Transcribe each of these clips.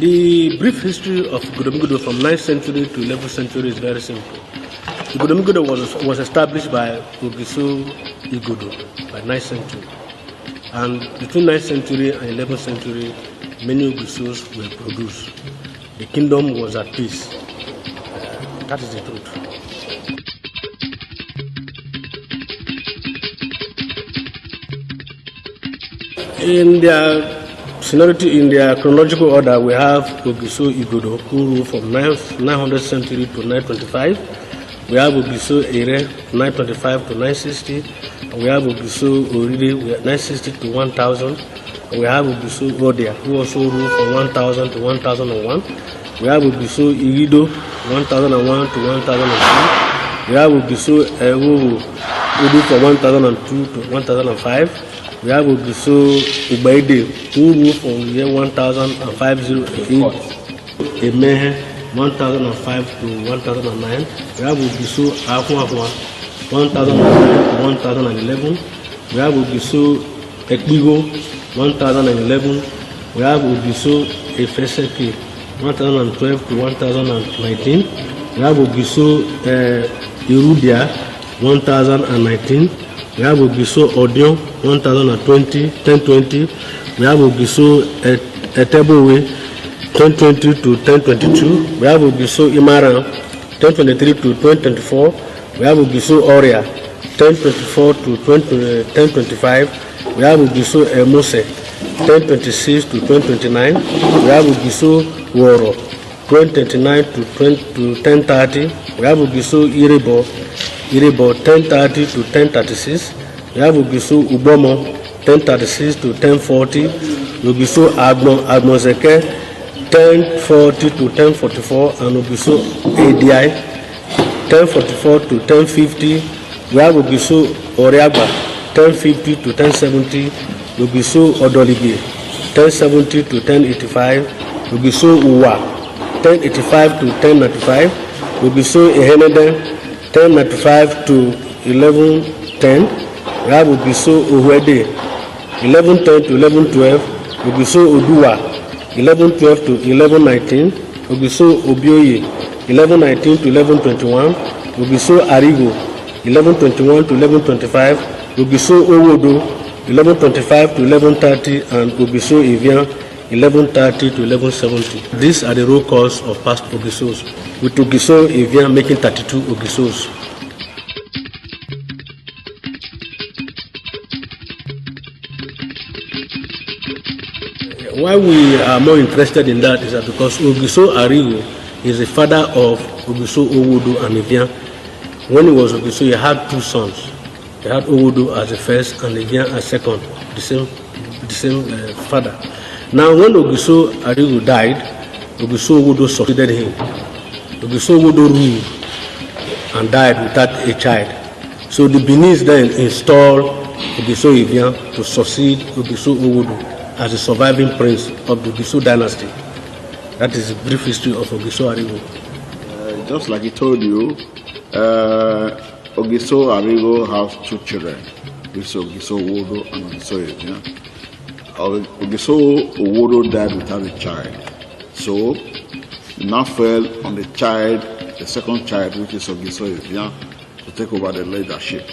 The brief history of Igbodo from 9th century to 11th century is very simple. Igbodo was established by Ogiso Igbodo by 9th century. And between 9th century and 11th century, many Ogisos were produced. The kingdom was at peace. That is the truth. In their seniority, in their chronological order, we have Ogiso Igbodo, who ruled from 900th century to 925. We have Ogiso Ere, 925 to 960. We have Ogiso Orire, 960 to 1000. We have Ogiso Odia, who also ruled from 1000 to 1001. We have Ogiso Irido, 1001 to 1002. We have Ogiso who ruled from 1002 to 1005. We have Ogiso Igbaide, who ruled from the year 1005 Emehe, 1005 to 1009. We have Ogiso Ahuahua, 1009 to 1011. We have Ogiso Ekbigo, 1011. We have Ogiso Efeseke, 1012 to 1019. We have Ogiso Irudia, 1019. We have Ogiso Odion, 1020. We have Ogiso Etebowe, 1020 to 1022. We have Ogiso Imara, 1023 to 2024. We have Ogiso Oria, 1024 to 1025. We have Ogiso Mose, 1026 to 2029. We have Ogiso Woro, 2029 to 1030. We have Ogiso Irebo, 1030 to 1036. We have Ogiso Ubomo, 1036 to 1040. Ogiso Agbonzeke, 1040 to 1044. And Ogiso ADI, 1044 to 1050. We have Ogiso Oriagba, 1050 to 1070. Ogiso Odolibi, 1070 to 1085. Ogiso Uwa, 1085 to 1095. Ogiso Eheneden, 1095 to 1110. We have Ogiso Uwede, 1110 to 1112. Ogiso Oduwa, 1112 to 1119. Ogiso Obioye, 1119 to 1121. Ogiso Arigo, 1121 to 1125. Ogiso Owodo, 1125 to 1130. And Ogiso Evian, 1130 to 1170. These are the roll calls of past Ogisos, with Ogiso Evian making 32 Ogisos. Why we are more interested in that is that because Ogiso Arigo is the father of Ogiso Owodo and Evian. When he was Ogiso, he had two sons. He had Owodo as the first and Evian as second, the same father. Now, when Ogiso Arigo died, Ogiso Owodo succeeded him. Ogiso Owodo ruled and died without a child. So the Benin then installed Ogiso Evian to succeed Ogiso Owodo as the surviving prince of the Ogiso dynasty. That is the brief history of Ogiso Arigo. Just like he told you, Ogiso Arigo has two children, which is Ogiso Owodo and Ogiso Evian. Ogiso Owodo died without a child, so he now fell on the second child, which is Ogiso Evian, to take over the leadership.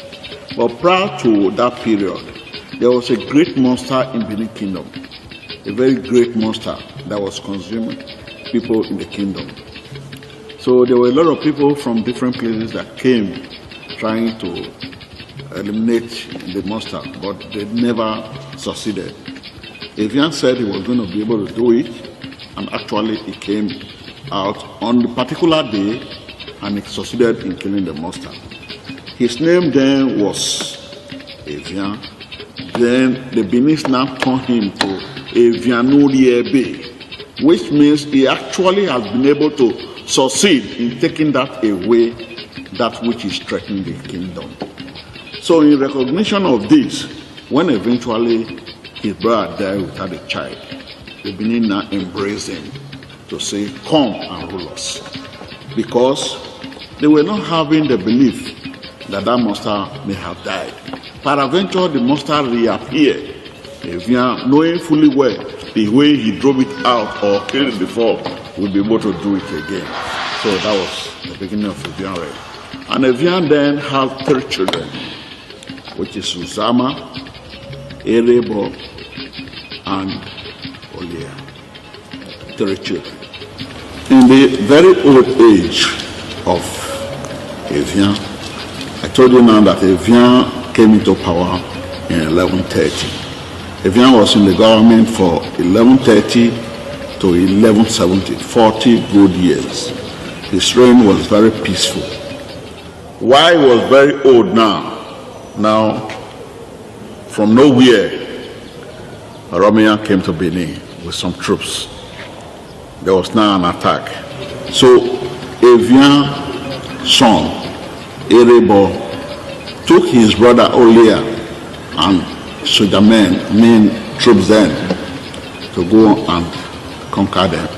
But prior to that period, there was a great monster in Benin Kingdom, a very great monster that was consuming people in the kingdom. So there were a lot of people from different places that came trying to eliminate the monster, but they never succeeded. Evian said he was going to be able to do it, and actually he came out on the particular day and he succeeded in killing the monster. His name then was Evian. Then the Benin now turned him to Evianuriebe, which means he actually has been able to succeed in taking that away, that which is threatening the kingdom. So in recognition of this, when eventually his brother died without a child, the Benin now embraced him to say, come and rule us. Because they were not having the belief that that monster may have died. Peradventure, the monster reappeared, knowing fully well the way he drove it out or killed it before, we'll be able to do it again. So that was the beginning of Evian Red. And Evian then had 3 children, which is Uzama, Erebo, and Olia. 3 children. In the very old age of Evian, I told you now that Evian came into power in 1130. Evian was in the government for 1130 to 1170, 40 good years. His reign was very peaceful. Why he was very old now, from nowhere, Oromiyan came to Benin with some troops. There was now an attack. So Evian's son, Erebo, took his brother Olia and soldier main troops then to go and conquer them.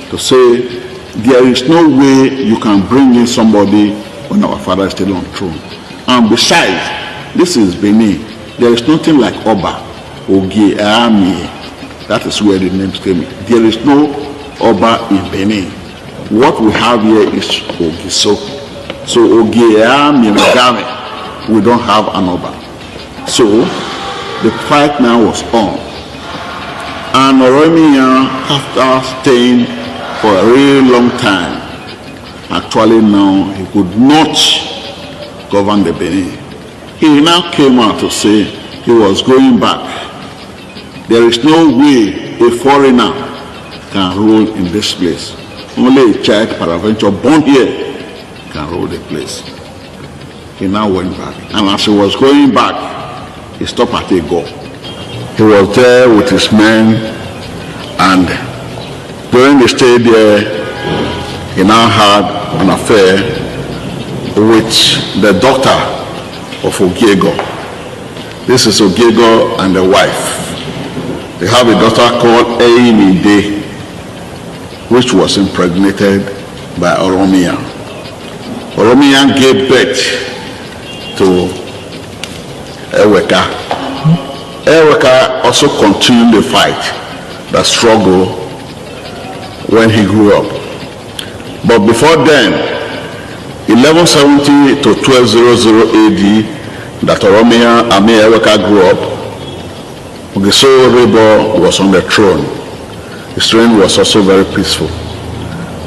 To say, there is no way you can bring in somebody when our father is still on throne. And besides, this is Benin. There is nothing like Oba, Ogie, Ami. That is where the names came in. There is no Oba in Benin. What we have here is Ogiso. So Ogie, Ami, Megame, we don't have an Oba. So the fight now was on. And Oromiyan, after staying for a really long time, actually now he could not govern the Benin. He now came out to say he was going back. There is no way a foreigner can rule in this place. Only a child, peradventure, born here can rule the place. He now went back. And as he was going back, he stopped at Ego. He was there with his men, and during the stay there, he now had an affair with the daughter of Ogiego. This is Ogiego and the wife. They have a daughter called Einide, which was impregnated by Oromiyan. Oromiyan gave birth to Eweka. Eweka also continued the fight, the struggle, when he grew up. But before then, 1170 to 1200 AD, that Oromiyan Eweka grew up, Ogiso Rebo was on the throne. His reign was also very peaceful.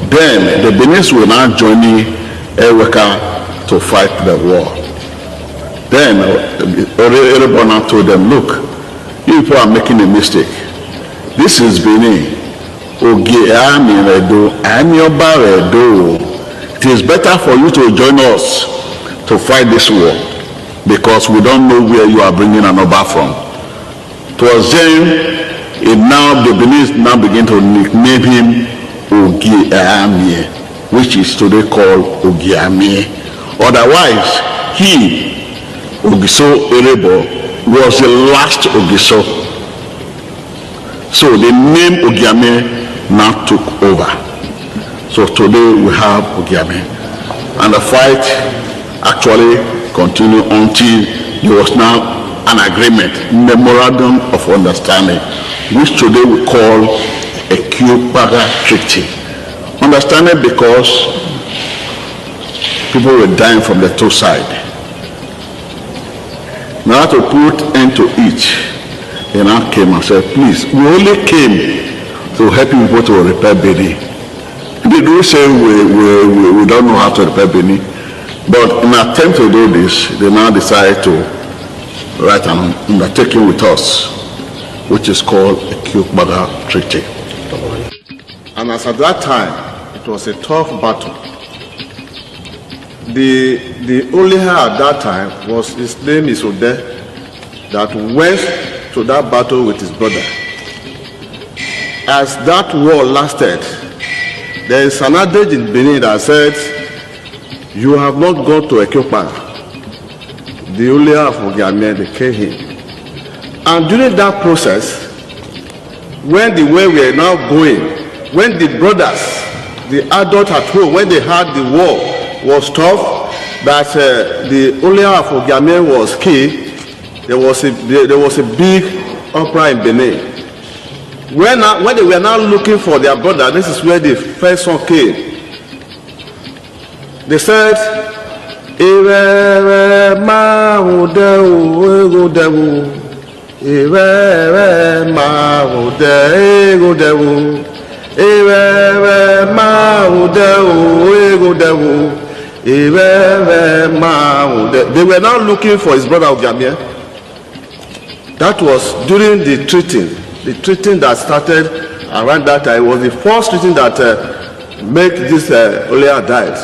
Then the Benis were now joining Eweka to fight the war. Then Rebo now told them, look, you people are making a mistake. This is Benin. It is better for you to join us to fight this war, because we don't know where you are bringing an Oba from. Towards then, the Benis now begin to nickname him Ogiamie, which is today called Ogiamie. Otherwise, he, Ogiso Erebo, was the last Ogiso. So the name Ogiamie now took over. So today we have Ogiamie. And the fight actually continued until there was now an agreement, memorandum of understanding, which today we call a Kyokpaga Treaty. Understanding because people were dying from the two sides. Now to put end to each, he now came and said, please, we only came to help people to repair Benin. They do say we don't know how to repair Benin, but in an attempt to do this, they now decide to write an undertaking with us, which is called a Kyokpaga Treaty. And as at that time, it was a tough battle. The Oliha at that time was, his name is Ode, that went to that battle with his brother. As that war lasted, there is an adage in Benin that says, you have not gone to Kyokpaga. The Oliha of Ogiamie, they came him. And during that process, when the way we are now going, when the brothers, the adults at home, when they had the war was tough, that the Oliha of Ogiamie was killed, there was a big uproar in Benin. when they were now looking for their brother, this is where the first one came. They said, Ere mahudewu, Ere mahudewu, Ere mahudewu, They were now looking for his brother Ogiamie. That was during the treating. The treating that started around that time was the first treating that made this Olia died.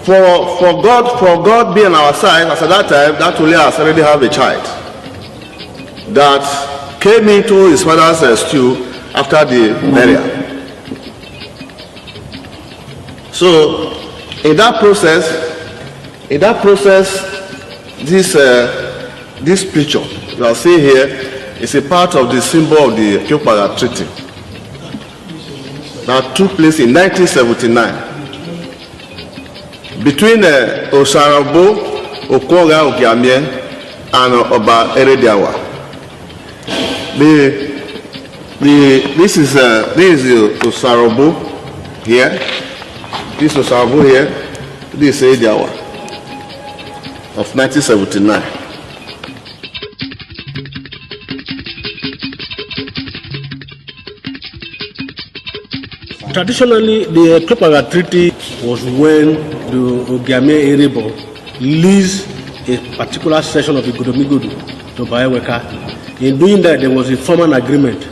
For God being on our side, as at that time, that Olia has already have a child that came into his father's stew after the burial. So, in that process, this picture you are seeing here is a part of the symbol of the Ekiopaga Treaty that took place in 1979 between Osarabo, Okonga Ogiamie, and Oba Erediawa. This is Osarabo here. This is Osarabo here. This is Erediawa of 1979. Traditionally, the Ekiopaga Treaty was when the Ogiamie Erebo leased a particular section of the Igodomigodo to Bayeweka. In doing that, there was a formal agreement.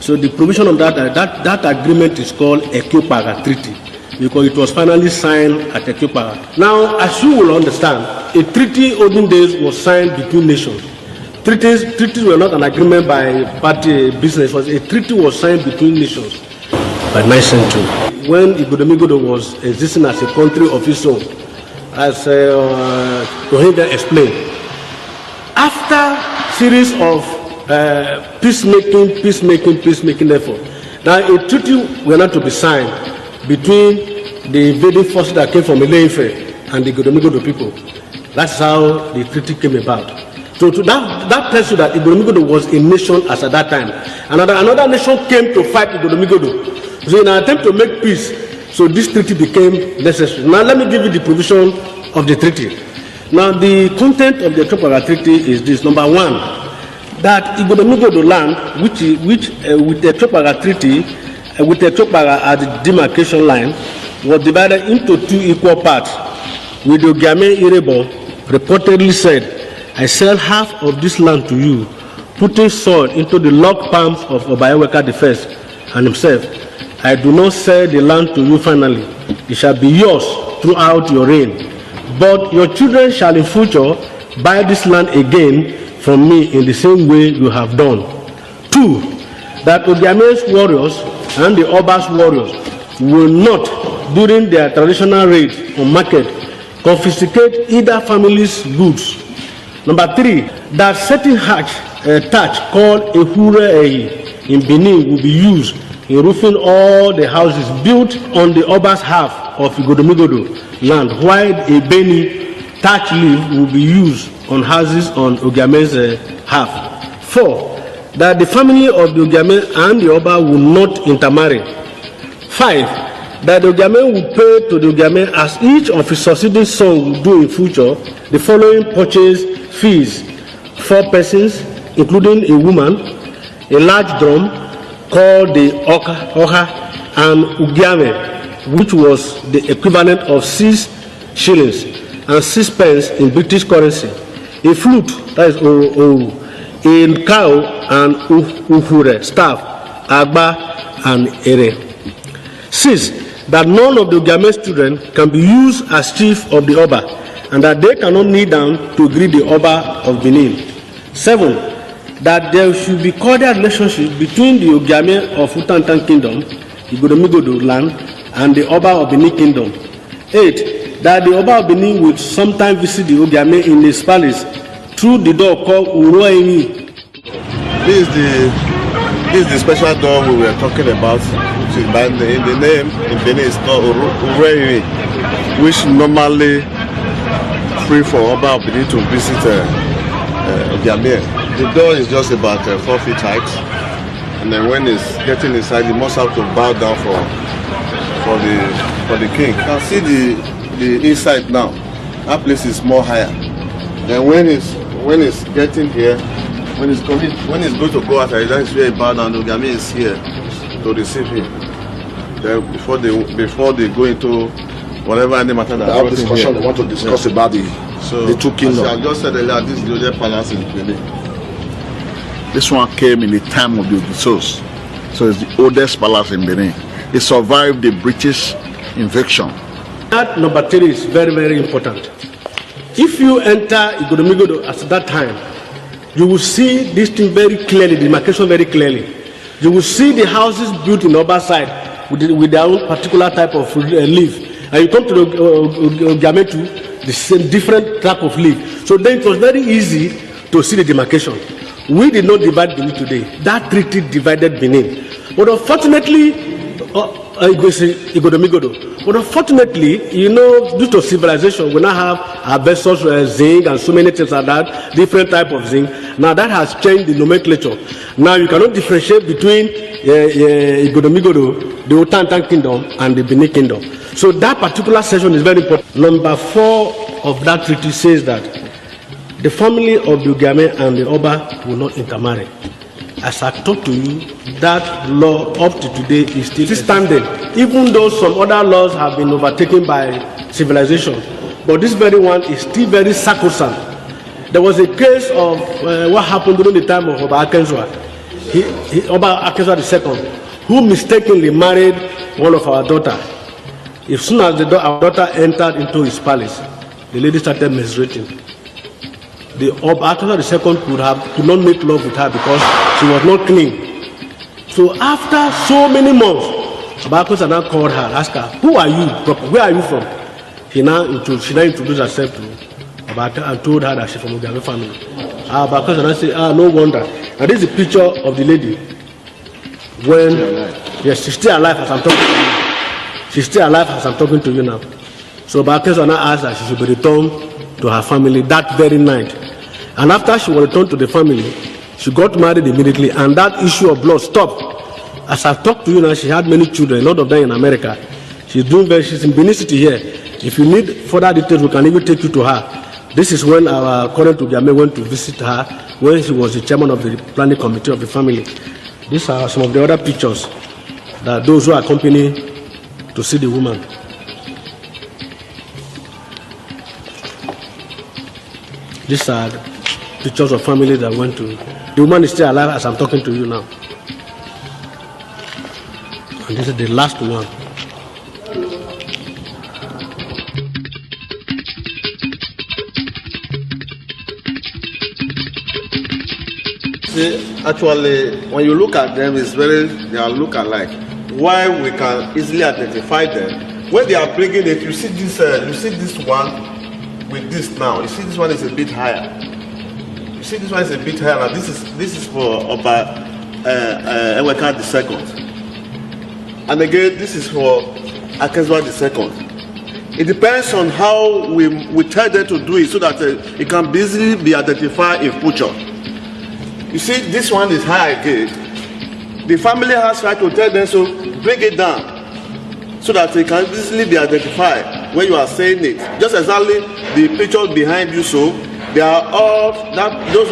So the provision of that agreement is called Ekiopaga Treaty because it was finally signed at Ekiopaga. Now, as you will understand, a treaty olden days was signed between nations. Treaties were not an agreement by party business. A treaty was signed between nations. By 9th century, when Igodomigodo was existing as a country of its own, as Rohingya explained, after series of peacemaking effort, now a treaty were not to be signed between the invading forces that came from Ile-Ife and the Igodomigodo people. That's how the treaty came about. So that tells you that Igodomigodo was a nation as at that time. Another nation came to fight Igodomigodo. So in an attempt to make peace, so this treaty became necessary. Now let me give you the provision of the treaty. Now the content of the Ekiopaga Treaty is this. Number one, that Igodomigodo land, which with the Ekiopaga Treaty, with the Ekiopaga at the demarcation line, was divided into two equal parts. With Ogiamie Erebo reportedly said, I sell half of this land to you, putting sword into the locked palms of Obayeweka the first and himself. I do not sell the land to you finally. It shall be yours throughout your reign. But your children shall in future buy this land again from me in the same way you have done. 2. That Ogiamie's warriors and the Oba's warriors will not, during their traditional raid on market, confiscate either family's goods. Number 3. That certain thatch called Ehure in Benin will be used in roofing all the houses built on the Oba's half of Igodomigodo land, while a Beni thatch leaf will be used on houses on Ogiamie's half. 4. That the family of the Ogiamie and the Oba will not intermarry. 5. That the Ogiamie will pay to the Ogiamie as each of his succeeding sons will do in future the following purchase fees: 4 persons, including a woman, a large drum called the Oha, and Ugiame, which was the equivalent of 6 shillings and 6 pence in British currency, a flute, that is Oru, a cow and Uhure, staff, Agba, and Ere. 6. That none of the Ogiame's children can be used as chief of the Oba, and that they cannot kneel down to greet the Oba of Benin. 7. That there should be cordial relationship between the Ogiamie of Utantan Kingdom, Igodomigodo land, and the Oba of Benin Kingdom. 8. That the Oba of Benin would sometime visit the Ogiamie in his palace through the door called Uruaini. This is the special door we were talking about, which is by the name in Benin is called Uruaini, which normally free for Oba of Benin to visit Ogiamie. The door is just about 4 feet height, And then when he's getting inside, he must have to bow down for the king. You can see the inside now. That place is more higher. Then when he's getting here, when he's going to go outside, that's where he bow down. Ogami is here to receive him. Then before they go into whatever any matter that have discussion, they want to discuss about the two kingdoms. I just said earlier, this is the other palace in Benin. This one came in the time of the Ogisos, so it's the oldest palace in Benin. It survived the British invasion. That number 3 is very, very important. If you enter Igodomigodo at that time, you will see this thing very clearly, the demarcation very clearly. You will see the houses built in the upper side with their own particular type of leaf. And you come to Ogiametu, the same different type of leaf. So then it was very easy to see the demarcation. We did not divide Benin today. That treaty divided Benin. But unfortunately, Igodomigodo. But unfortunately, you know, due to civilization, we now have our vessels, zinc, and so many things like that, different type of zinc. Now that has changed the nomenclature. Now you cannot differentiate between Igodomigodo, the Otantan kingdom, and the Benin kingdom. So that particular section is very important. Number 4 of that treaty says that the family of the Ogiame and the Oba will not intermarry. As I talk to you, that law up to today is still standing, even though some other laws have been overtaken by civilization. But this very one is still very sacrosanct. There was a case of what happened during the time of Oba Akenzwa, Oba Akenzwa II, who mistakenly married one of our daughters. As soon as our daughter entered into his palace, the lady started menstruating. The Oba Akenzwa II could not make love with her because she was not clean. So after so many months, Oba Akenzwa now called her, asked her, "Who are you? Where are you from?" She now introduced herself to Oba Akenzwa and told her that she's from Ogiame family. Oba Akenzwa now said, no wonder. And this is a picture of the lady when, yes, she's still alive as I'm talking to you. She's still alive as I'm talking to you now. So Oba Akenzwa now asked that she should be returned to her family that very night. And after she was returned to the family, she got married immediately, and that issue of blood stopped. As I've talked to you now, she had many children, a lot of them in America. She's in Benin City here. If you need further details, we can even take you to her. This is when our current Ogiame went to visit her, when she was the chairman of the planning committee of the family. These are some of the other pictures that those who accompany to see the woman. These are pictures of family that went to. The woman is still alive as I'm talking to you now. And this is the last one. See, actually, when you look at them, they are look alike. Why we can easily identify them? When they are bringing it, you see this one with this now. You see this one is a bit higher. You see this one is a bit higher. Now this is for Oba Eweka II. And again, this is for Akenzwa II. It depends on how we tell them to do it so that it can easily be identified in future. You see, this one is high again. The family has right to tell them, so bring it down so that it can easily be identified when you are saying it. Just exactly the pictures behind you, so they are all those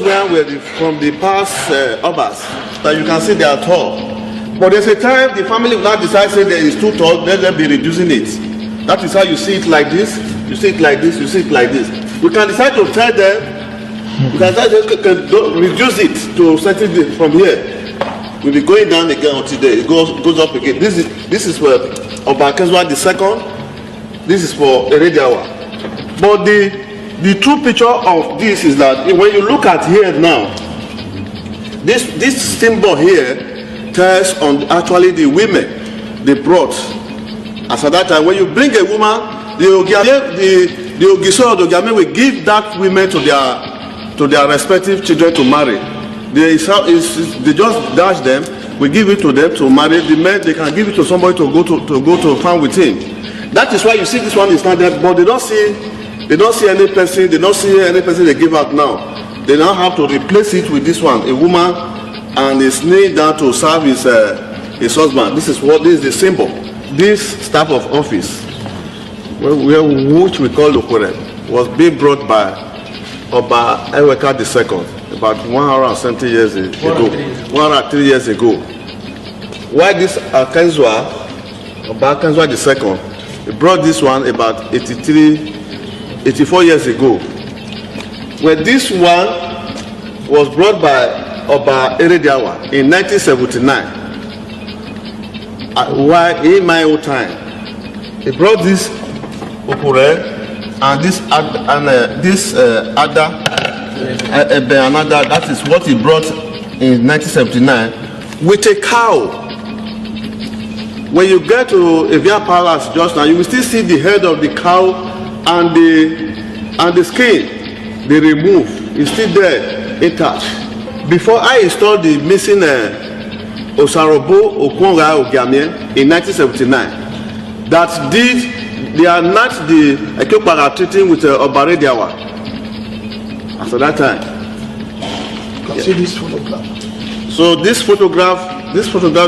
were from the past Obas that you can see they are tall. But there's a time the family will not decide say that it's too tall, let them be reducing it. That is how you see it like this, you see it like this, you see it like this. You can decide to tell them, you can decide to reduce it to certain from here. We'll be going down again until it goes up again. This is for Oba Akenzwa II. This is for Erediawa. But the true picture of this is that when you look at here now, this symbol here tells on actually the women they brought. As at that time, when you bring a woman, the Ogiso or the Ogiame will give that women to their respective children to marry. They just dash them. We give it to them to marry. The men, they can give it to somebody to go to farm with him. That is why you see this one is standard, but they don't see any person. They don't see any person they give out now. They now have to replace it with this one, a woman and is kneeling down to serve his husband. This is the symbol. This staff of office, which we call Lokore, was being brought by Oba Eweka II about 170 years ago, 103 years ago. Why this Akanzwa, Oba Akanzwa II, he brought this one about 84 years ago. When this one was brought by Oba Erediawa in 1979, while in my own time, he brought this Okure and this another, that is what he brought in 1979 with a cow. When you get to Evia Palace just now, you will still see the head of the cow and the skin they remove is still there intact. Before I installed the missing Osarobo Okwonga Ogiamie in 1979, they are not the Ekopara treating with Obare Diawa. After that time. See this photograph. So this photograph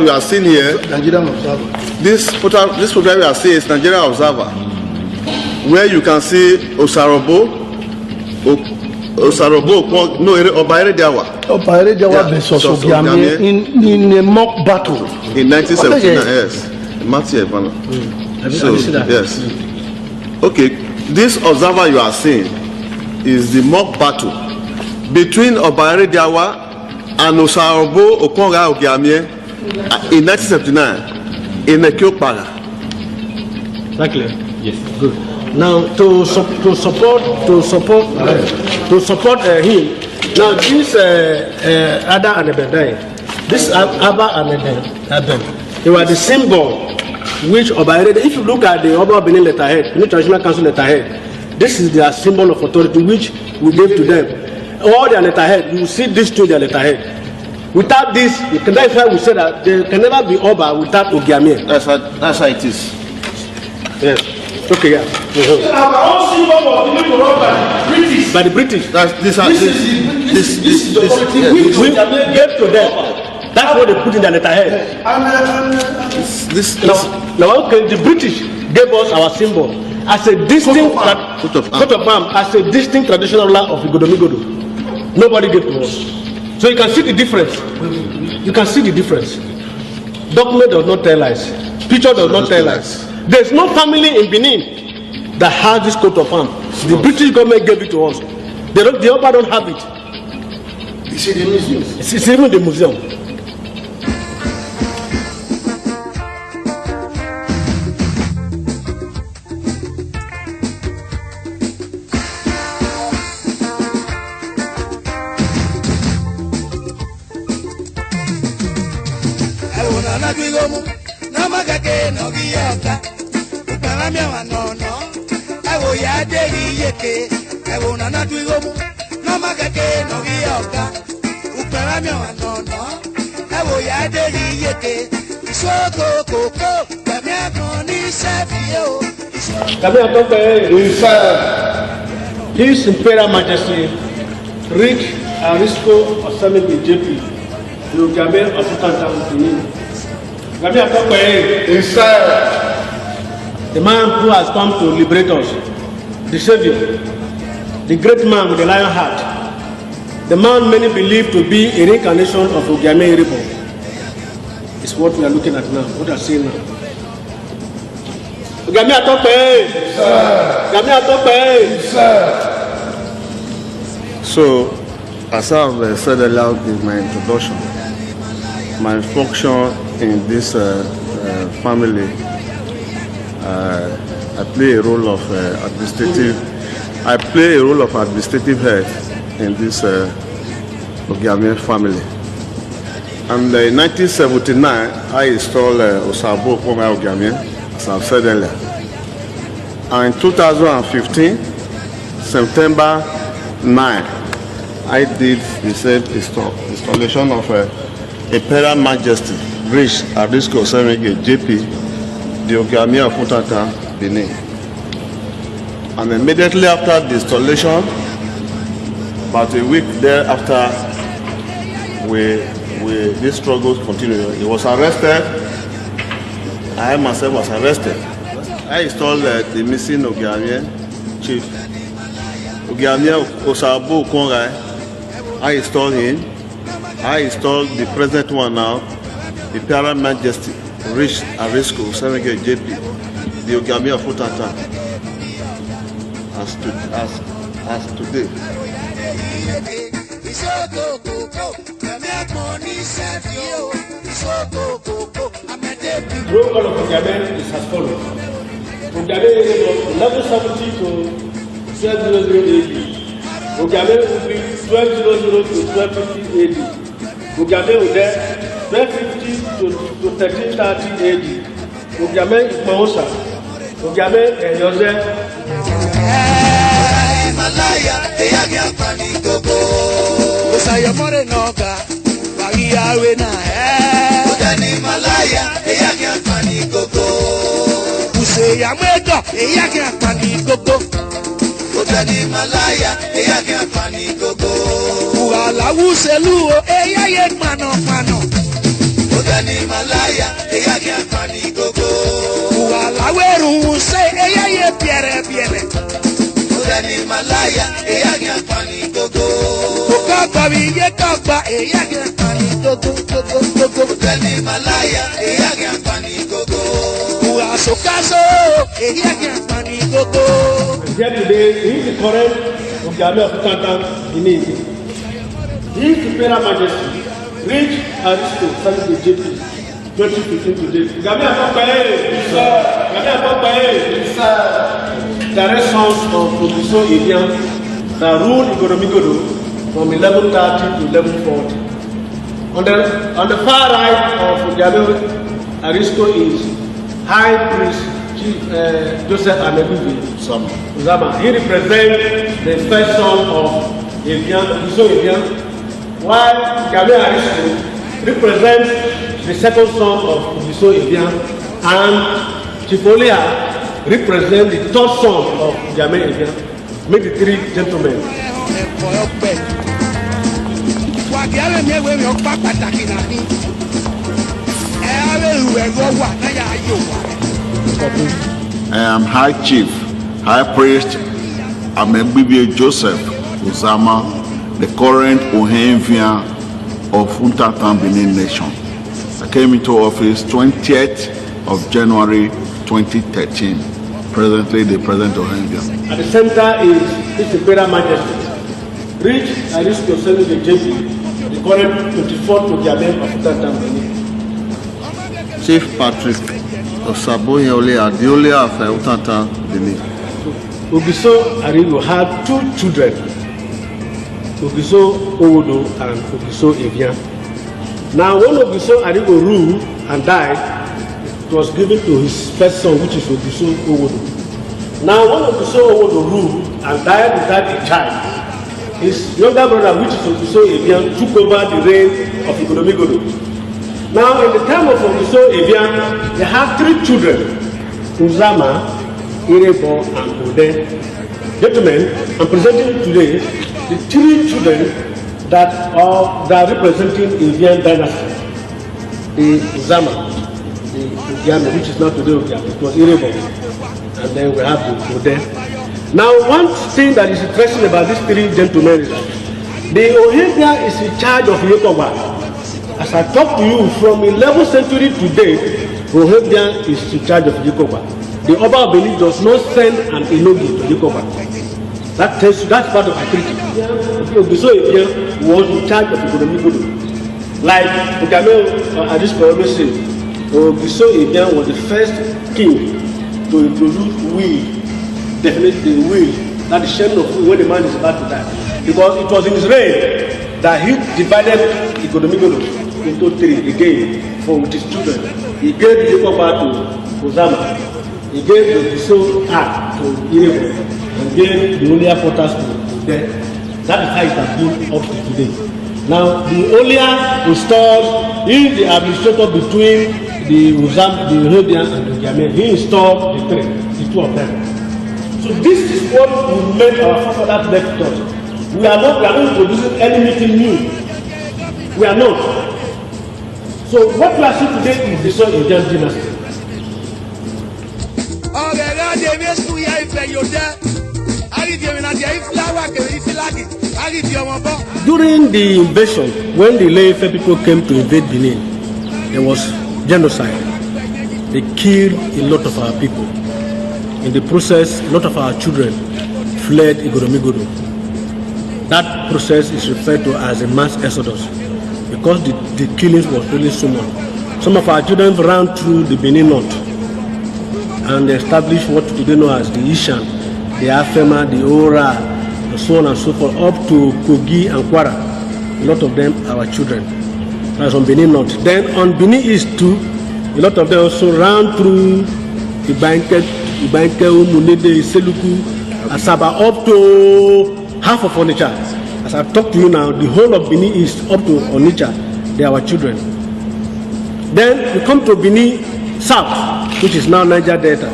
you are seeing here, Nigerian Observer. this photograph you are seeing is Nigerian Observer, where you can see Osarobo Obare Diawa. Obare Diawa versus Ogiamie in a mock battle. In 1979, yes. Matthew Evano. So, yes. Okay, this Observer you are seeing is the mock battle between Obare Diawa and Osarobo Okwonga Ogiamie in 1979 in Ekiopara. Exactly. Yes. Good. Now to support him. Now this Ada and Ebedai, this Abba and Eben, they were the symbol which Obare. If you look at the Oba Benin letterhead, Benin Traditional Council letterhead, this is their symbol of authority which we gave to them. All their letterhead, you will see this to their letterhead. Without this, that's why we say that there can never be Oba without Ogiamie. That's how it is. Yes. Okay, yeah. Our own symbol was given to us by the British. By the British. This is the authority which We gave to them. That's what they put in their letterhead. Now, okay, the British gave us our symbol as a distinct coat of arms, as a distinct traditional law of Igodomigodo. Nobody gave to us. So you can see the difference. You can see the difference. Document does not tell us. Picture does not tell us. There's no family in Benin that has this coat of arms. The British government gave it to us. The Oba don't have it. It's in the museum. It's even in the museum. His Imperial Majesty, Rick Arisco Osamebe JP, the Ogiamie of Sultan Benin. The man who has come to liberate us, the Savior, the great man with the lion heart, the man many believe to be a reincarnation of Ogiamie Iribo, is what we are looking at now, what we are seeing now. Ogiamie Atope! Ogiamie Atope! So, as I've said aloud in my introduction, my function in this family, I play a role of administrative head in this Ogiamie family. And in 1979, I installed Osabo Okwonga Ogiamie, as I've said earlier. And in 2015, September 9, I did the same installation of Imperial Majesty, Rich Arisco Osamebe JP, the Ogiamie of Sultan Benin. And immediately after the installation, about a week thereafter, we this struggle continued. He was arrested. I myself was arrested. I installed the missing Ogiamie chief. Ogiamie Osabo Kongai. I installed him. I installed the present one now, the Imperial Majesty, Rich Arisco, Senegate JP, the Ogiamie of Utata, as today. The roll call of Ogiamie is as follows. Ogiamie is 1170 to 1200 AD. Ogiamie will be 1200 to 1250 AD. Ogiamie will there 1250 to 1330 AD. Ogiamie is Mahosa. Ogiamie is Joseph. Malaya, Eyagia Panigogo. Osaya More Noga, Bagia Wena, Udani Malaya, Eyagia Panigogo. Usaya Mega, Eyagia Panigogo. Udani Malaya, Eyagia Panigogo. Uala Uselu, Eyagia Mano. Udani Malaya, Eyagia Panigogo. Uala Weru, say Eyagia Pierre. Udani Malaya, Eyagia Panigogo. Ukababi Yekaba, Eyagia Panigogo. Udani Malaya, Eyagia Panigogo. Uasokaso, Eyagia Panigogo. Here today, he is the current Ogiamie of Utata Guinea. He is the Imperial Majesty, Rich Aristo, Senegate JP, 2015 today. Ogiamie Apopae, direct sons of Ogiso Evian that ruled Igoromigodo from 1130 to 1140. On the far right of Ogiamie Aristo is High Priest Chief Joseph Ameguvi Uzama. He represents the first son of Evian, Ogiso Evian, while Ogiamie Aristo represents the second son of Ogiso Evian, and Chief Olia represent the third son of Ogiamie Evian. Make the three gentlemen. I am High Chief, High Priest Amegbibie Joseph Uzama, the current Ohenvia of Untatan Benin Nation. I came into office 20th of January 2013. Presently the President of Ohenvia. At the center is His Imperial Majesty, Rich Aristo Senegate JP, the current 24th Ogiamie of Untatan Benin. Chief Patrick Osabo Olea, the Olea of Utata Benin. Ogiso Arigo had two children, Ogiso Owodo and Ogiso Evian. Now when Ogiso Arigo ruled and died, it was given to his first son, which is Ogiso Owodo. Now when Ogiso Owodo ruled and died without a child, his younger brother, which is Ogiso Evian, took over the reign of Igoromigodo. Now in the time of Ogiso Evian, they have three children, Uzama, Irebo and Ode. Gentlemen, I'm presenting today the three children that are representing Evian dynasty. The Uzama, the Ogiamie, which is not today Ogiamie, it was Irebo. And then we have the Ode. Now one thing that is interesting about these three gentlemen is that the Ohenvia is in charge of Yekoba. As I talk to you, from 11th century to date, Ohenvia is in charge of Yekoba. The Oba of Benin does not send an Enogi to Yekoba. That's part of the treaty. Ogiso Evian was in charge of Igoromigodo. Like Ogiamie Aristo always says, Ogiso Evian was the first king to introduce will, definitely the will, that the sharing of will when the man is about to die. Because it was in his reign that he divided Igoromigodo into three again for with his children. He gave Yekoba to Uzama. He gave the Ogiso Art to Irebo and gave the Olia Potters to them. That is how it has been up to today. Now, the Olia installed, he is the administrator between the Uzam, the Ohenvia and the Ogiamie. He installed the three, the two of them. So this is what we made our forefathers left us. We are not introducing anything new. We are not. So what you are seeing today is the Son Ojam dynasty. During the invasion, when the Ile-Ife people came to invade Benin, there was genocide. They killed a lot of our people. In the process, a lot of our children fled Igoromigodo. That process is referred to as a mass exodus because the killings was really so much. Some of our children ran through the Benin North and established what today know as the Ishan, the Afema, the Ora, and so on and so forth, up to Kogi and Kwara. A lot of them are our children. That's on Benin North. Then on Benin East too, a lot of them also ran through Ibanke, Umunede, Seluku, Asaba, up to half of Onitsha. As I talk to you now, the whole of Benin East up to Onitsha, they are our children. Then we come to Benin South, which is now Niger Delta.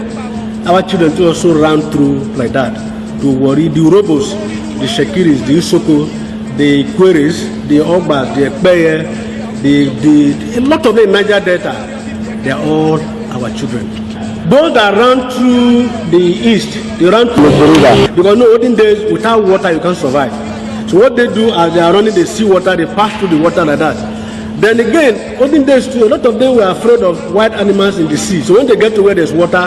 Our children too also ran through like that to worry the Urobos, the Shekiris, the Isoko, the Queries, the Ogbas, the Ekpeye, a lot of them in Niger Delta. They are all our children. Those that ran through the east, they ran through the river. Because no olden days, without water, you can't survive. So what they do as they are running the sea water, they pass through the water like that. Then again, olden days too, a lot of them were afraid of wild animals in the sea. So when they get to where there's water,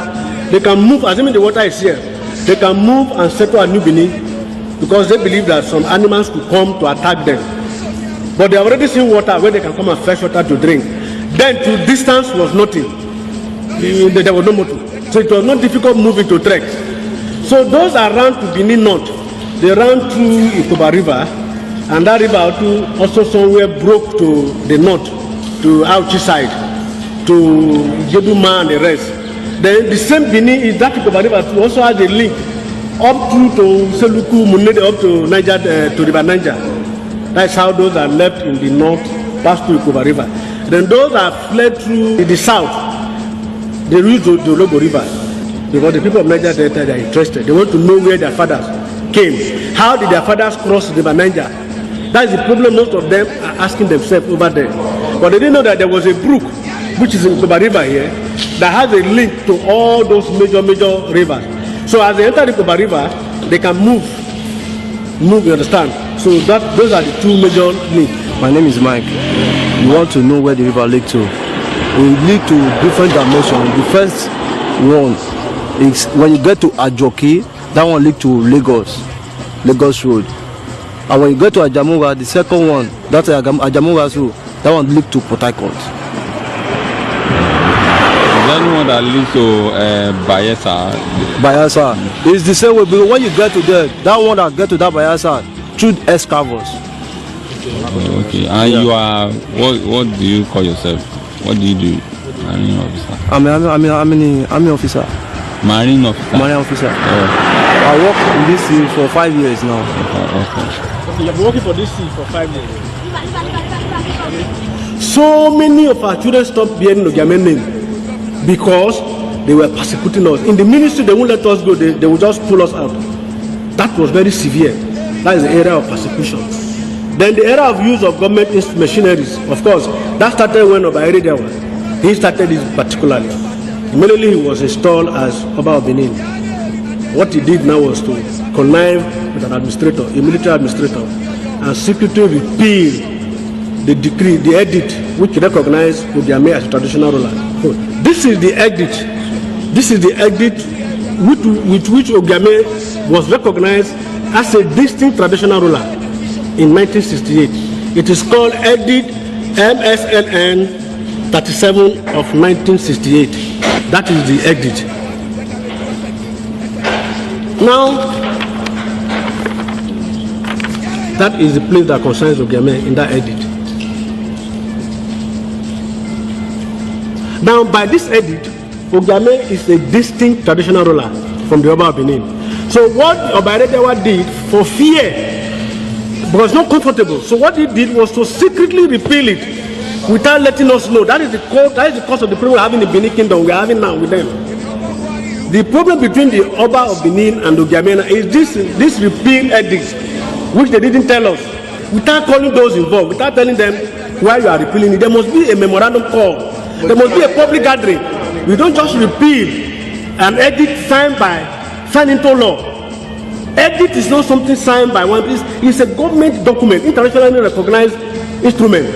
they can move, assuming the water is here, they can move and settle at New Benin because they believe that some animals could come to attack them. But they have already seen water where they can come and fetch water to drink. Then to distance was nothing. There was no motor. So it was not difficult moving to trek. So those that ran to Benin North, they ran through Ikoba River, and that river also somewhere broke to the north, to Auchi side, to Jeduma and the rest. Then the same Benin is that Ikoba River also has a link up through to Seluku, Munede, up to Niger, to River Niger. That's how those that left in the north passed through Ikoba River. Then those that fled through the south, they reached the Logo River because the people of Niger Delta are interested. They want to know where their fathers came. How did their fathers cross the River Niger? That's the problem most of them are asking themselves over there. But they didn't know that there was a brook, which is in Ikoba River here, that has a link to all those major rivers. So as they enter the Ikoba River, they can move, you understand? So those are the two major links. My name is Mike. You want to know where the river leads to? It leads to different dimensions. The first one is when you get to Ajoki, that one leads to Lagos Road. And when you get to Ajamuwa, the second one, that's Ajamuwa Road, that one leads to Port Harcourt. Is there anyone that leads to Bayelsa? Bayelsa. It's the same way, because when you get to there, that one that get to that Bayelsa, through excavers. Okay. And you are, what do you call yourself? What do you do? Marine officer. I'm an army officer. Marine officer. Marine officer. I work in this field for 5 years now. Okay, you've been working for this field for 5 years. So many of our children stopped bearing Ogiame name because they were persecuting us. In the ministry, they won't let us go. They would just pull us out. That was very severe. That is the area of persecution. Then the era of use of government machineries, of course, that started when Oba Eredewa, he started it particularly. Immediately he was installed as Oba of Benin. What he did now was to connive with an administrator, a military administrator, and secretly repeal the decree, the edict, which recognized Ogiame as a traditional ruler. So, this is the edict. This is the edict with which Ogiame was recognized as a distinct traditional ruler in 1968. It is called Edict MSLN 37 of 1968. That is the edict. Now, that is the place that concerns Ogiame in that edict. Now, by this edict, Ogiame is a distinct traditional ruler from the Oba of Benin. So what Oba Eredewa did, for fear, was not comfortable. So what he did was to secretly repeal it without letting us know. That is the cause of the problem we're having in the Benin Kingdom. We're having now with them. The problem between the Oba of Benin and Ogiame is this repeal edict, which they didn't tell us, without calling those involved, without telling them why you are repealing it. There must be a memorandum call. There must be a public gathering. We don't just repeal an edict signed into law. Edict is not something signed by one place. It's a government document, internationally recognized instrument.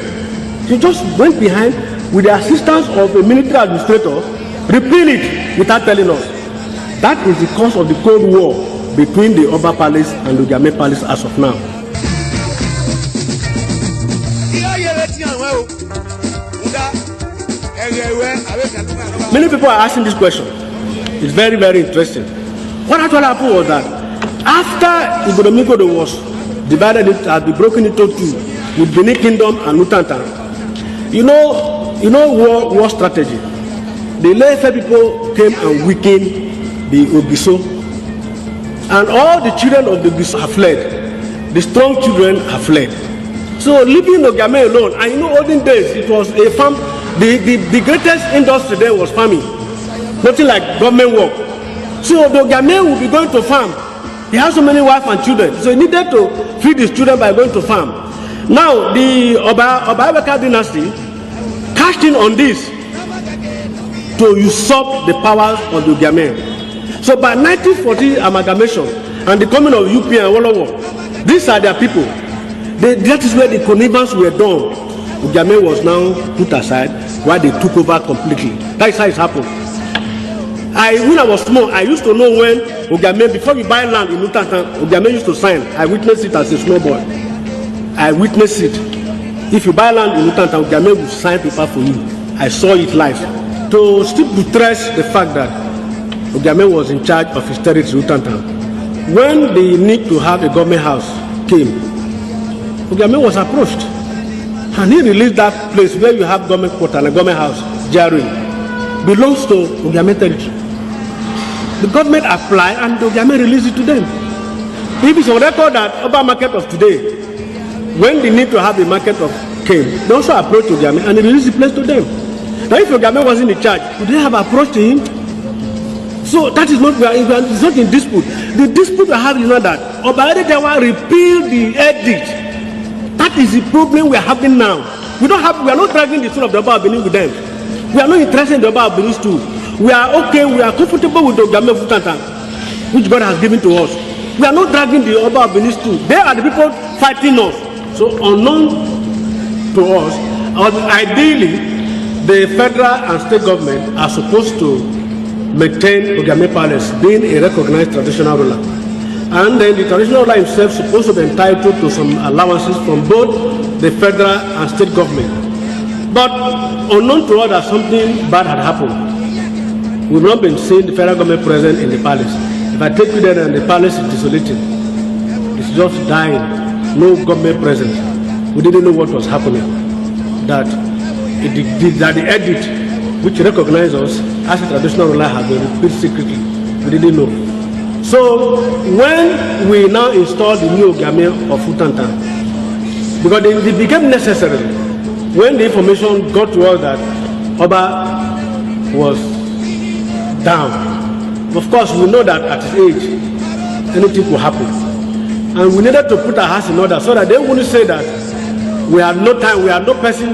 You just went behind with the assistance of a military administrator, repeal it without telling us. That is the cause of the Cold War between the Oba Palace and the Ogame Palace as of now. Many people are asking this question. It's very, very interesting. What actually happened was that after Igbodomikodo was divided, it had been broken into two with Benin Kingdom and Utanta. You know war strategy. The Ilefe people came and weakened the Ogiso, and all the children of the Ogiso have fled. The strong children have fled. So leaving Ogame alone, and olden days it was a farm. The greatest industry there was farming. Nothing like government work. So the Ogame will be going to farm. He has so many wives and children, so he needed to feed his children by going to farm. Now the Oba dynasty cashed in on this to usurp the powers of the Ogame. So by 1940 amalgamation and the coming of UP and Wolowo, these are their people. That is where the connivance were done. Ogame was now put aside while they took over completely. That is how it happened. When I was small, I used to know when Ogame, before we buy land in Utanta, Ogame used to sign. I witnessed it as a small boy. I witnessed it. If you buy land in Utanta, Ogame will sign paper for you. I saw it live. To still buttress the fact that Ogame was in charge of his territory, Utanta, when the need to have a government house came, Ogame was approached. And he released that place where you have government quarter and a government house, Jari, belongs to Ogame territory. The government applied and the Ogame released it to them. If it's on record that Oba market of today, when they need to have a market of came, they also approached Ogame and he released the place to them. Now if Ogame wasn't in charge, would they have approached him? So that is not, it's not in dispute. The dispute we have is not that Oba Edewa repealed the edict. That is the problem we are having now. We are not dragging the soul of the Oba of Benin with them. We are not interested in the Oba of Benin too. We are okay, we are comfortable with the Ogame of Utanta, which God has given to us. We are not dragging the Oba of Benin too. They are the people fighting us. So unknown to us, ideally, the federal and state government are supposed to maintain Ogame Palace being a recognized traditional ruler. And then the traditional ruler himself is supposed to be entitled to some allowances from both the federal and state government. But unknown to us that something bad had happened. We've not been seeing the federal government present in the palace. If I take you there and the palace is desolated, it's just dying, no government present. We didn't know what was happening. That the edict, which recognized us as a traditional ruler, had been repeated secretly. We didn't know. So when we now installed the new Ogame of Utanta, because it became necessary when the information got to us that Oba was down. Of course, we know that at his age, anything could happen. And we needed to put our house in order so that they wouldn't say that we had no time, we had no person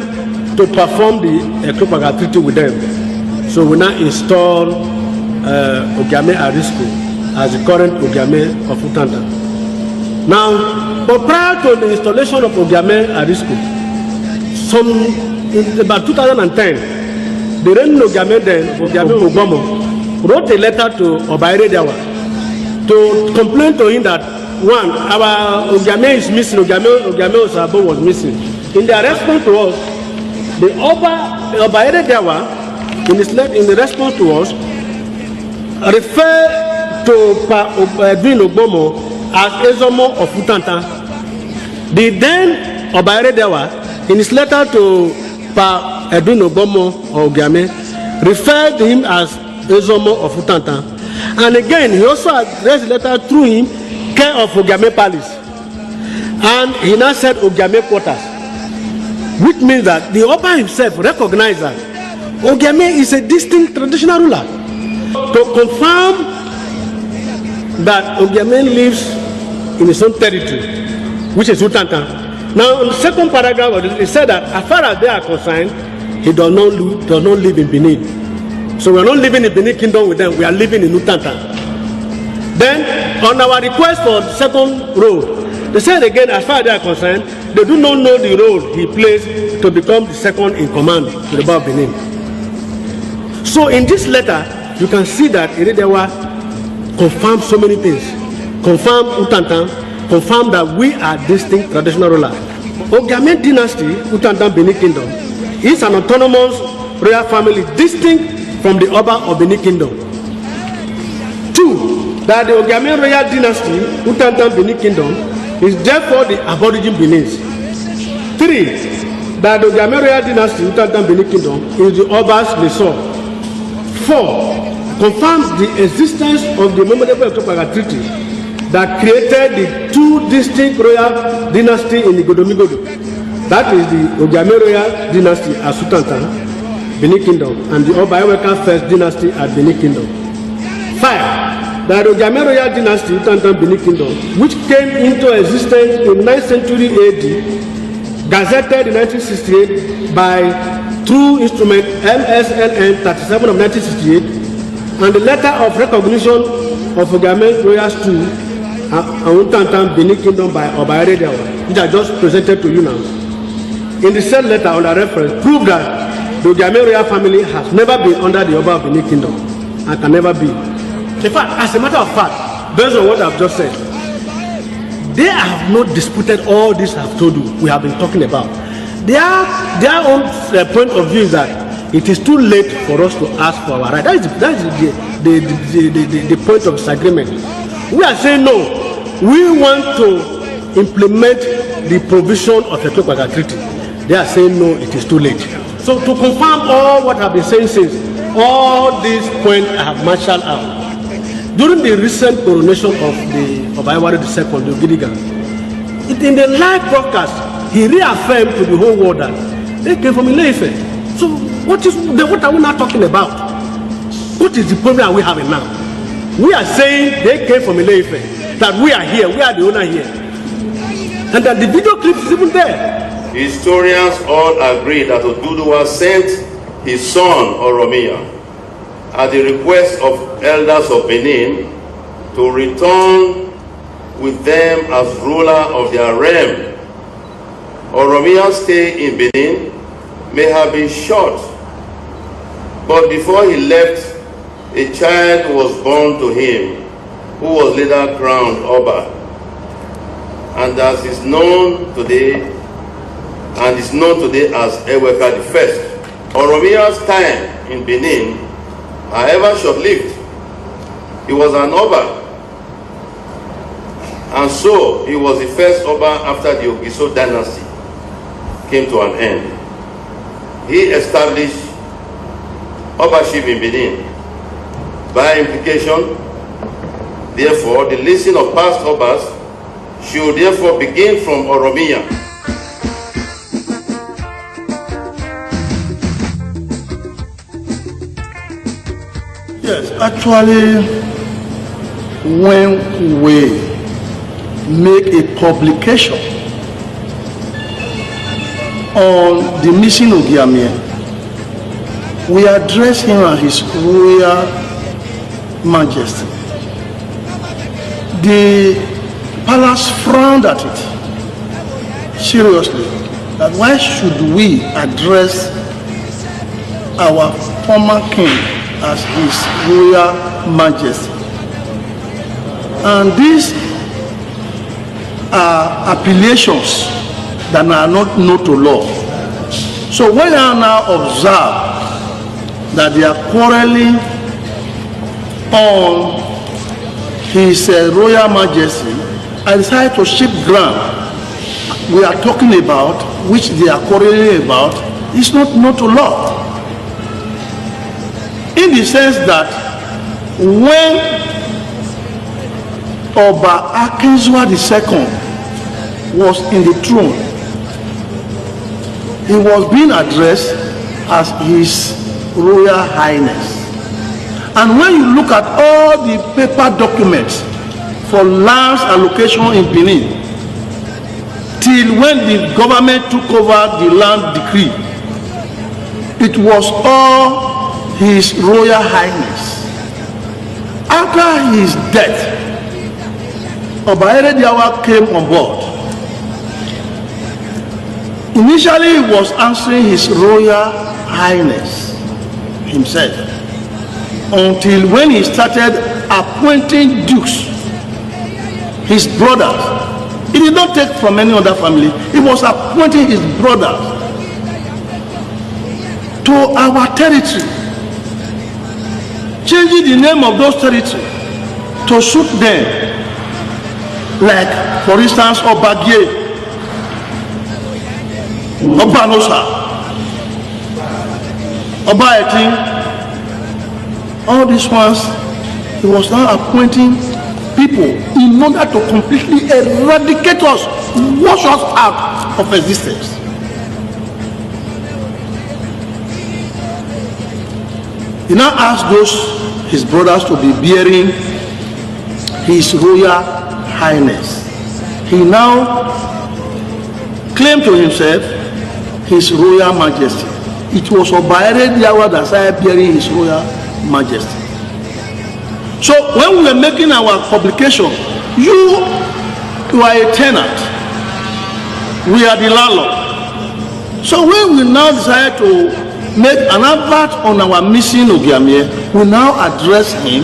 to perform the Eklopaga treaty with them. So we now installed Ogame Arisco as the current Ogame of Utanta. Now, but prior to the installation of Ogame Arisco, in about 2010, the reigning Ogame then, Ogame Ogomo, wrote a letter to Oba Edewa to complain to him that, one, our Ogame is missing, Ogame Osabo was missing. In their response to us, the Oba Edewa, in the response to us, referred to Pa Edwin Ogbomo as Ezomo of Utanta. The then Oba Edewa, in his letter to Pa Edwin Ogbomo of Ogame, referred to him as Ezomo of Utanta. And again, he also addressed the letter through him, care of Ogame Palace. And he now said Ogame quarters, which means that the Oba himself recognized that Ogame is a distinct traditional ruler. To confirm that Ogame lives in his own territory, which is Utanta, Now, in the second paragraph of it said that as far as they are concerned, he does not live in Benin. So we are not living in Benin Kingdom with them. We are living in Utanta. Then, on our request for the second role, they said again, as far as they are concerned, they do not know the role he plays to become the second in command to the Bar of Benin. So in this letter, you can see that Iridewa confirmed so many things. Confirmed Utantan, confirmed that we are distinct traditional rulers. Ogiame dynasty, Utantan Benin Kingdom, is an autonomous royal family distinct from the Oba of Benin Kingdom. 2, that the Ogiame royal dynasty, Utantan Benin Kingdom, is therefore the Aborigine Benin's. 3, that the Ogiame royal dynasty, Utantan Benin Kingdom, is the Oba's Lesor. 4, confirms the existence of the memorable Etopaga Treaty that created the 2 distinct royal dynasties in the Godomigodo. That is the Ogiame royal dynasty at Utantan, Benin Kingdom, and the Oba Eweka first dynasty at Benin Kingdom. 5, that the Ogiame royal dynasty, Utantan, Benin Kingdom, which came into existence in 9th century AD, gazetted in 1968 by through instrument MSLN 37 of 1968, and the letter of recognition of Ogiame Royals II and Utantan Benin Kingdom by Oba Eredewa, which I just presented to you now. In the said letter under reference, prove that the Ogiame Royal family has never been under the Oba of Benin Kingdom and can never be. In fact, as a matter of fact, based on what I've just said, they have not disputed all this I've told you we have been talking about. Their own point of view is that it is too late for us to ask for our right. That is the point of disagreement. We are saying no. We want to implement the provision of the Etopaga Treaty. They are saying no, it is too late. So to confirm all what I've been saying since, all these points I have marshaled out. During the recent coronation of the Oba Ewari II, the Ogidiga, in the live broadcast, he reaffirmed to the whole world that they came from Ile-Ife. So what are we now talking about? What is the problem we having now? We are saying they came from Ile-Ife, that we are here, we are the owner here. And that the video clip is even there. Historians all agree that Oduduwa sent his son Oromia at the request of elders of Benin to return with them as ruler of their realm. Oromia's stay in Benin may have been short, but before he left, a child was born to him who was later crowned Oba, and as is known today as Eweka I. Oromia's time in Benin, however short-lived, he was an Oba, and so he was the first Oba after the Ogiso dynasty came to an end. He established Obaship in Benin. By implication, therefore, the listing of past Obas should therefore begin from Oromia. Yes, actually, when we make a publication on the missing Ogiame, we address him as His Royal Majesty. The palace frowned at it seriously. That why should we address our former king as His Royal Majesty? And these are appellations that are not known to law. So when I now observe that they are quarreling on His Royal Majesty, I decided to shift ground. We are talking about, which they are quarreling about, is not known to law. In the sense that when Oba Akinzua II was in the throne, he was being addressed as His Royal Highness. And when you look at all the paper documents for lands allocation in Benin, till when the government took over the land decree. It was all His Royal Highness. After his death, Oba Erediawa came on board. Initially, he was answering His Royal Highness himself, until when he started appointing dukes, his brothers. He did not take from any other family. He was appointing his brothers to our territory, changing the name of those territories to suit them. Like, for instance, Obagie, Obanosa, Obaetin. All these ones, he was now appointing people in order to completely eradicate us, wash us out of existence. He now asked those his brothers to be bearing His Royal Highness. He now claimed to himself His Royal Majesty. It was Oba Erediawa that started bearing His Royal Majesty. So when we were making our publication, you are a tenant, we are the landlord. So when we now decided to make an advert on our missing Ogiamie, we now address him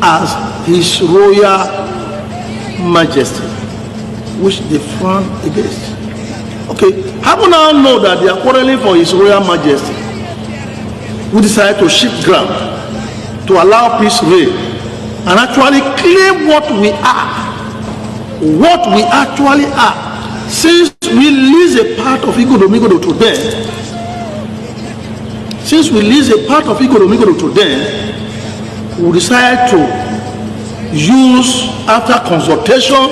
as His Royal Majesty, which they frown against. Okay, how we now know that they are quarreling for His Royal Majesty? We decided to shift ground to allow peace reign and actually claim what we are, what we actually are. Since we lease a part of Igbodo to them, to them, we decided to use, after consultation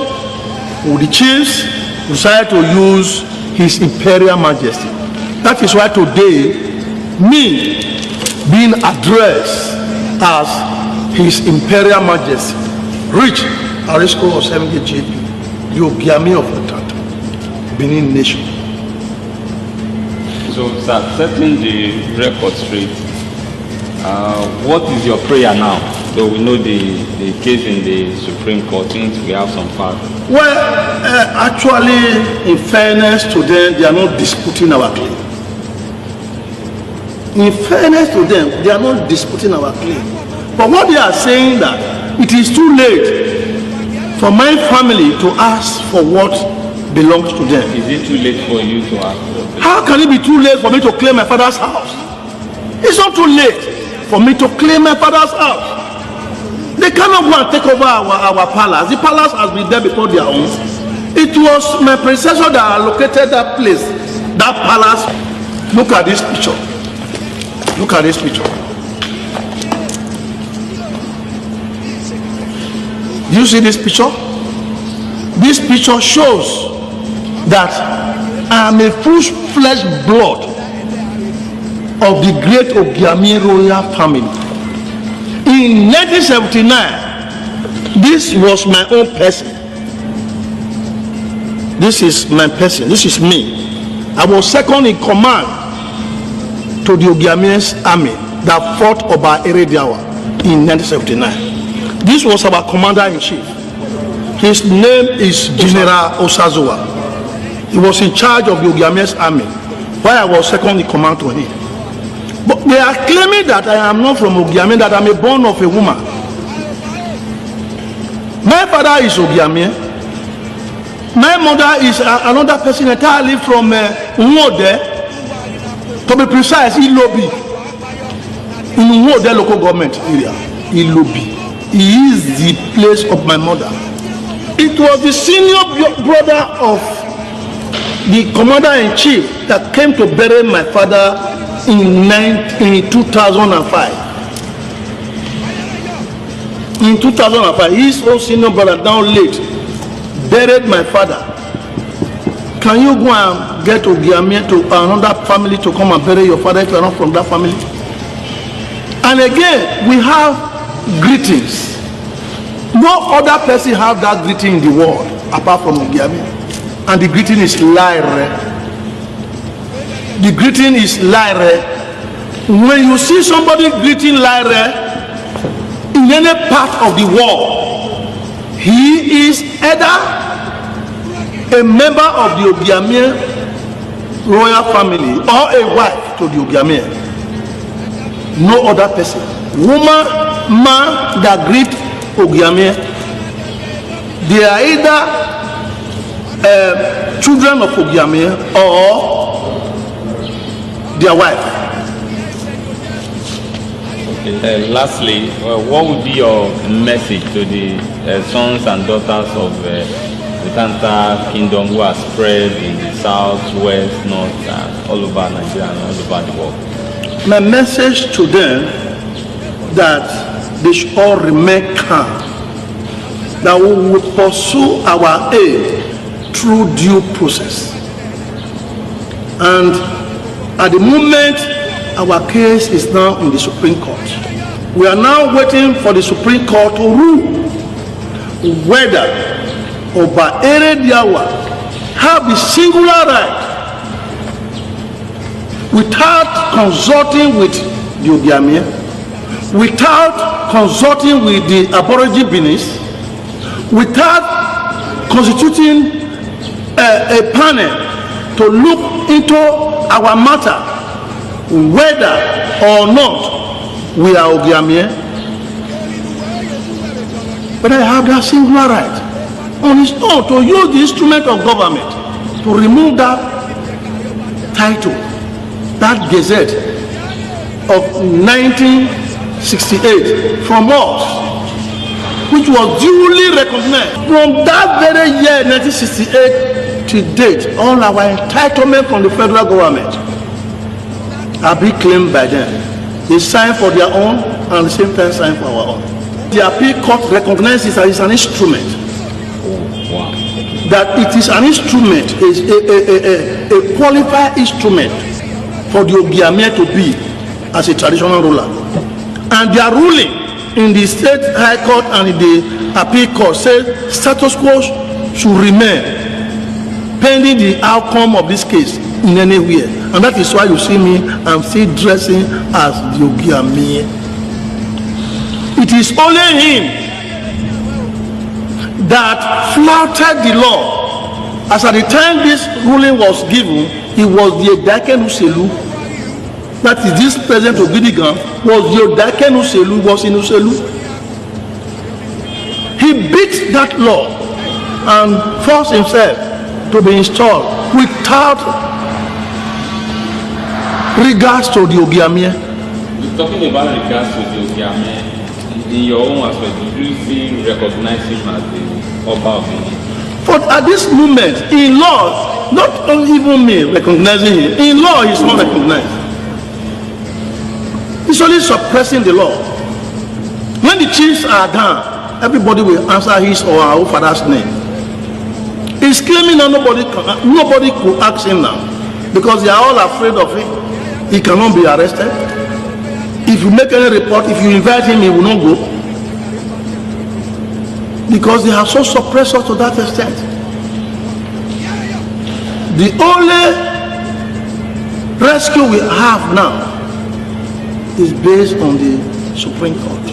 with the chiefs, we decided to use His Imperial Majesty. That is why today, me being addressed as His Imperial Majesty, Rich Arisco Osemge JP, the Ogiamie of Utata, Benin Nation. So, sir, setting the record straight, what is your prayer now? So we know the case in the Supreme Court, since we have some part. Well, actually, in fairness to them, they are not disputing our claim. In fairness to them, they are not disputing our claim. But what they are saying that it is too late for my family to ask for what belongs to them. Is it too late for you to ask? How can it be too late for me to claim my father's house? It's not too late for me to claim my father's house. They cannot go and take over our palace. The palace has been there before their own. It was my predecessor that allocated that place, that palace. Look at this picture. Look at this picture. Do you see this picture? This picture shows that I am a full-fledged blood of the great Ogiamie royal family. In 1979, this was my own person. This is my person. This is me. I was second in command to the Ogiamie's army that fought Oba Erediawa in 1979. This was our commander-in-chief. His name is General Osazuwa. He was in charge of the Ogiamie's army while I was second in command to him. But they are claiming that I am not from Ogiamie, that I am a born of a woman. My father is Ogiamie. My mother is another person entirely from Nwode. To be precise, Ilobi. In Nwode local government area. Ilobi. He is the place of my mother. It was the senior brother of the commander-in-chief that came to bury my father in 2005. In 2005, his own senior brother, now late, buried my father. Can you go and get Ogiamie to another family to come and bury your father if you are not from that family? And again, we have greetings. No other person have that greeting in the world apart from Ogiamie. and the greeting is Laire. The greeting is Laire. When you see somebody greeting Laire in any part of the world, he is either a member of the Ogiamie royal family or a wife to the Ogiamie. No other person. Woman, man that greet Ogiamie, they are either children of Ogiamie or their wife. Okay. Lastly, what would be your message to the sons and daughters of the Tanta Kingdom who are spread in the south, west, north, and all over Nigeria and all over the world? My message to them that they should all remain calm, that we will pursue our aim through due process. And at the moment, our case is now in the Supreme Court. We are now waiting for the Supreme Court to rule whether Oba Ere Diawa have the singular right, without consulting with the Ogiamie, without consulting with the Aborigine Benis, without constituting a panel to look into our matter, whether or not we are Ogiamie, but I have that singular right on his own to use the instrument of government to remove that title, that gazette of 1968 from us, which was duly recognized. From that very year 1968 to date, all our entitlement from the federal government are being claimed by them. They sign for their own and at the same time sign for our own. The appeal court recognizes that it's an instrument. Wow. That it is an instrument, a qualified instrument for the Ogiamie to be as a traditional ruler. And their ruling in the state high court and in the appeal court says status quo should remain pending the outcome of this case in anywhere. And that is why you see me, I'm still dressing as the Ogiamie. It is only him that flouted the law. As at the time this ruling was given, he was the Odaken Uselu. That is, this President Ogidigan was the Odaken Uselu, was in Uselu. He beat that law and forced himself to be installed without regards to the Ogiamie. We're talking about regards to the Ogiamie. In your own aspect, do you still recognize him as the Oba of Benin? But at this moment, in law, not even me recognizing him, in law he's not recognized. He's only suppressing the law. When the chiefs are done, everybody will answer his or her father's name. He's claiming that nobody could ask him now because they are all afraid of him. He cannot be arrested. If you make any report, if you invite him, he will not go. Because they have so suppressed us to that extent. The only rescue we have now is based on the Supreme Court.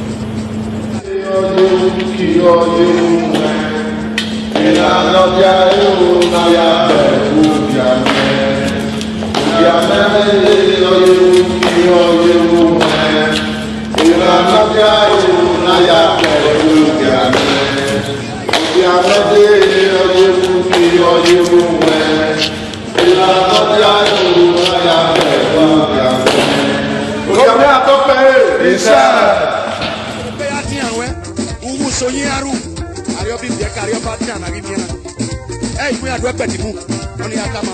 Hey, we are doing petty book. Only I come on.